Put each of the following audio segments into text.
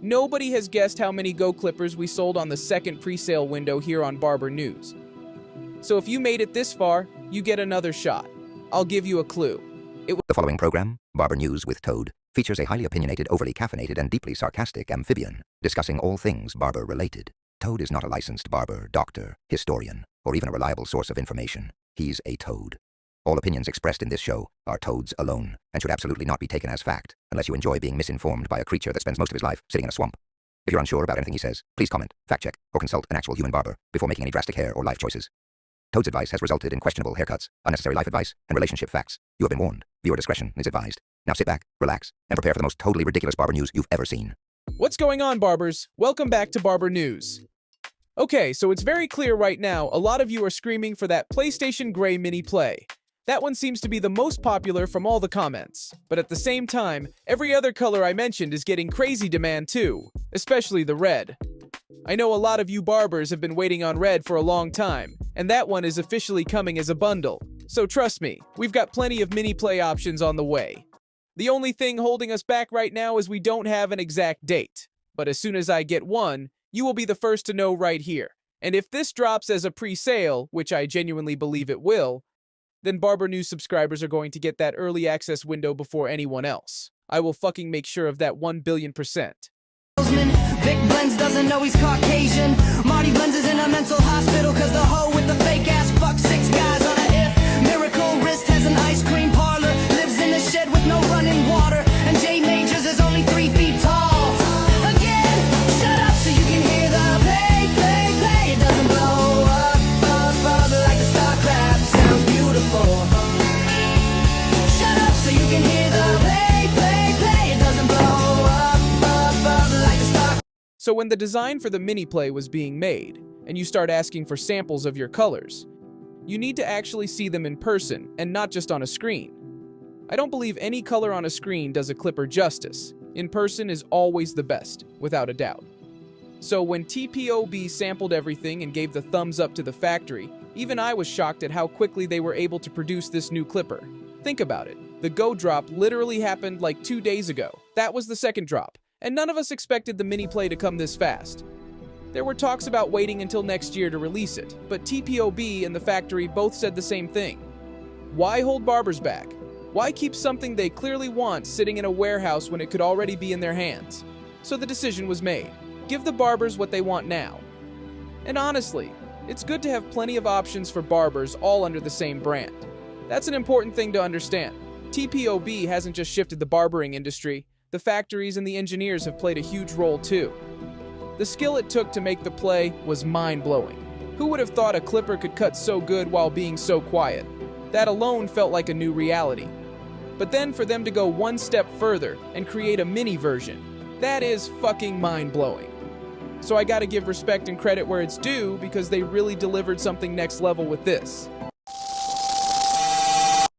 Nobody has guessed how many Go clippers we sold on the second pre-sale window here on Barber News. So if you made it this far, you get another shot. I'll give you a clue. The following program, Barber News with Toad, features a highly opinionated, overly caffeinated, and deeply sarcastic amphibian, discussing all things barber-related. Toad is not a licensed barber, doctor, historian, or even a reliable source of information. He's a toad. All opinions expressed in this show are Toad's alone, and should absolutely not be taken as fact, unless you enjoy being misinformed by a creature that spends most of his life sitting in a swamp. If you're unsure about anything he says, please comment, fact-check, or consult an actual human barber before making any drastic hair or life choices. Toad's advice has resulted in questionable haircuts, unnecessary life advice, and relationship facts. You have been warned. Viewer discretion is advised. Now sit back, relax, and prepare for the most totally ridiculous barber news you've ever seen. What's going on, barbers? Welcome back to Barber News. Okay, so it's very clear right now, a lot of you are screaming for that PlayStation Gray Mini Play. That one seems to be the most popular from all the comments. But at the same time, every other color I mentioned is getting crazy demand too, especially the red. I know a lot of you barbers have been waiting on red for a long time, and that one is officially coming as a bundle. So trust me, we've got plenty of mini play options on the way. The only thing holding us back right now is we don't have an exact date. But as soon as I get one, you will be the first to know right here. And if this drops as a pre-sale, which I genuinely believe it will, then Barber News subscribers are going to get that early access window before anyone else. I will fucking make sure of that 1,000,000,000%. Vic Blends doesn't know he's Caucasian. Marty Blends is in a mental hospital cause the hoe with the fake ass fucked 6 guys on a if. Miracle Wrist has an ice cream parlor, lives in a shed with no running water, and Jay Majors is only 3 feet tall. Again, shut up so you can hear the play. It doesn't blow up like the star crap. Sounds beautiful. Shut up so you can hear the play. It doesn't blow up like the star. So when the design for the mini play was being made, and you start asking for samples of your colors, you need to actually see them in person and not just on a screen. I don't believe any color on a screen does a clipper justice. In person is always the best, without a doubt. So when TPOB sampled everything and gave the thumbs up to the factory, even I was shocked at how quickly they were able to produce this new clipper. Think about it. The Go drop literally happened like 2 days ago. That was the second drop. And none of us expected the mini play to come this fast. There were talks about waiting until next year to release it, but TPOB and the factory both said the same thing. Why hold barbers back? Why keep something they clearly want sitting in a warehouse when it could already be in their hands? So the decision was made. Give the barbers what they want now. And honestly, it's good to have plenty of options for barbers all under the same brand. That's an important thing to understand. TPOB hasn't just shifted the barbering industry. The factories and the engineers have played a huge role too. The skill it took to make the play was mind-blowing. Who would have thought a clipper could cut so good while being so quiet? That alone felt like a new reality. But then for them to go one step further and create a mini version, that is fucking mind-blowing. So I gotta give respect and credit where it's due because they really delivered something next level with this.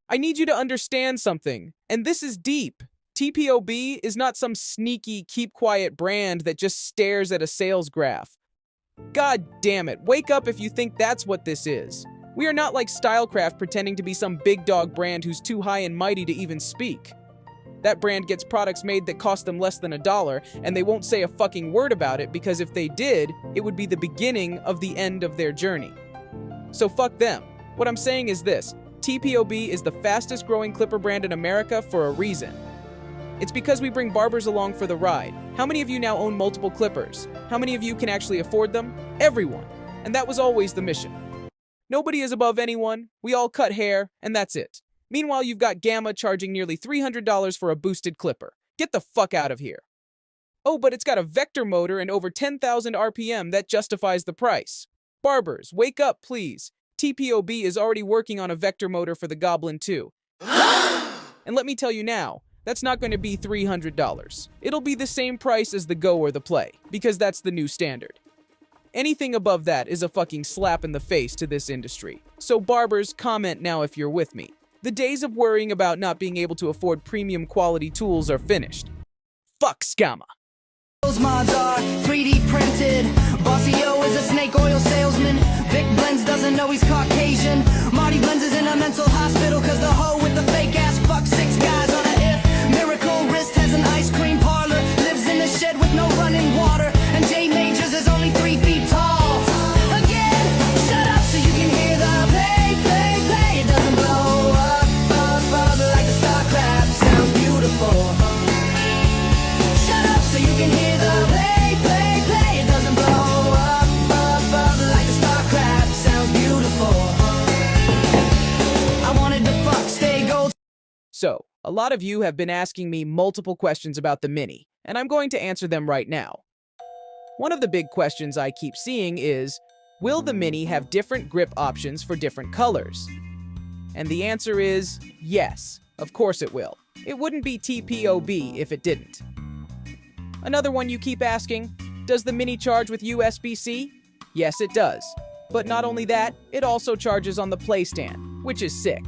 I need you to understand something, and this is deep. TPOB is not some sneaky, keep-quiet brand that just stares at a sales graph. God damn it, wake up if you think that's what this is. We are not like Stylecraft pretending to be some big dog brand who's too high and mighty to even speak. That brand gets products made that cost them less than $1, and they won't say a fucking word about it because if they did, it would be the beginning of the end of their journey. So fuck them. What I'm saying is this, TPOB is the fastest growing clipper brand in America for a reason. It's because we bring barbers along for the ride. How many of you now own multiple clippers? How many of you can actually afford them? Everyone. And that was always the mission. Nobody is above anyone, we all cut hair, and that's it. Meanwhile, you've got Gamma charging nearly $300 for a boosted clipper. Get the fuck out of here. Oh, but it's got a vector motor and over 10,000 RPM that justifies the price. Barbers, wake up, please. TPOB is already working on a vector motor for the Goblin 2. And let me tell you now, that's not going to be $300. It'll be the same price as the Go or the Play, because that's the new standard. Anything above that is a fucking slap in the face to this industry. So barbers, comment now if you're with me. The days of worrying about not being able to afford premium quality tools are finished. Fuck Scamma. Those mods are 3D printed. Bossy O is a snake oil salesman. Vic Blends doesn't know he's Caucasian. Marty Blends is in a mental hospital cause the hoe with the fake ass fucked 6 guys on a if. Miracle Wrist has an ice cream parlor, lives in a shed with no running So, a lot of you have been asking me multiple questions about the Mini, and I'm going to answer them right now. One of the big questions I keep seeing is, will the Mini have different grip options for different colors? And the answer is yes, of course it will. It wouldn't be TPOB if it didn't. Another one you keep asking, does the Mini charge with USB-C? Yes, it does. But not only that, it also charges on the Play stand, which is sick.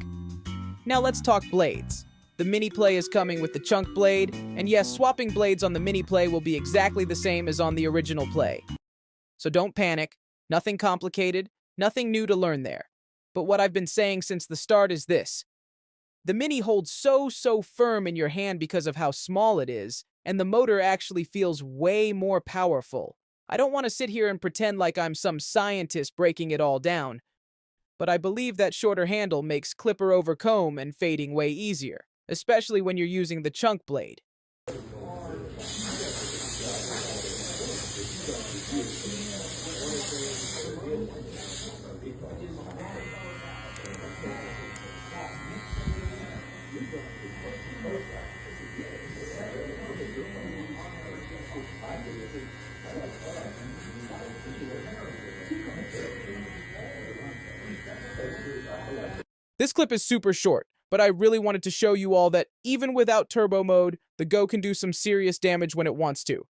Now let's talk blades. The Mini Play is coming with the chunk blade, and yes, swapping blades on the Mini Play will be exactly the same as on the original Play. So don't panic, nothing complicated, nothing new to learn there. But what I've been saying since the start is this. The Mini holds so firm in your hand because of how small it is, and the motor actually feels way more powerful. I don't want to sit here and pretend like I'm some scientist breaking it all down, but I believe that shorter handle makes clipper over comb and fading way easier, especially when you're using the chunk blade. This clip is super short, but I really wanted to show you all that even without turbo mode, the Go can do some serious damage when it wants to.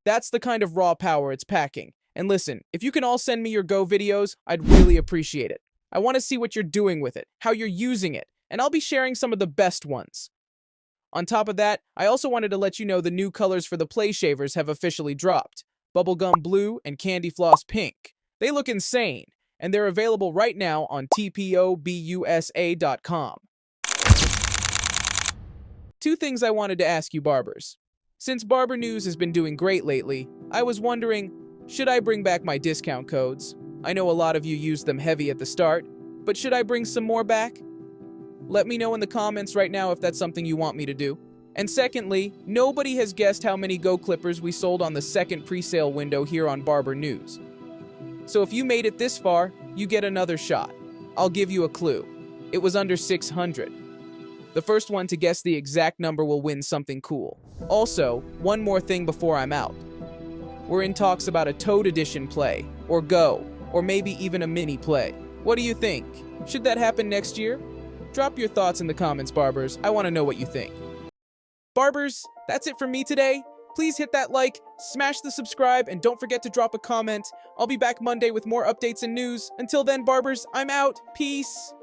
That's the kind of raw power it's packing. And listen, if you can all send me your Go videos, I'd really appreciate it. I want to see what you're doing with it, how you're using it, and I'll be sharing some of the best ones. On top of that, I also wanted to let you know the new colors for the Play Shavers have officially dropped. Bubblegum Blue and Candy Floss Pink. They look insane, and they're available right now on TPOBUSA.com. Two things I wanted to ask you, barbers. Since Barber News has been doing great lately, I was wondering, should I bring back my discount codes? I know a lot of you used them heavy at the start, but should I bring some more back? Let me know in the comments right now if that's something you want me to do. And secondly, nobody has guessed how many Go clippers we sold on the second pre-sale window here on Barber News. So if you made it this far, you get another shot. I'll give you a clue. It was under 600. The first one to guess the exact number will win something cool. Also, one more thing before I'm out. We're in talks about a Toad Edition Play, or Go, or maybe even a Mini Play. What do you think? Should that happen next year? Drop your thoughts in the comments, barbers. I want to know what you think. Barbers, that's it from me today. Please hit that like, smash the subscribe, and don't forget to drop a comment. I'll be back Monday with more updates and news. Until then, barbers, I'm out. Peace.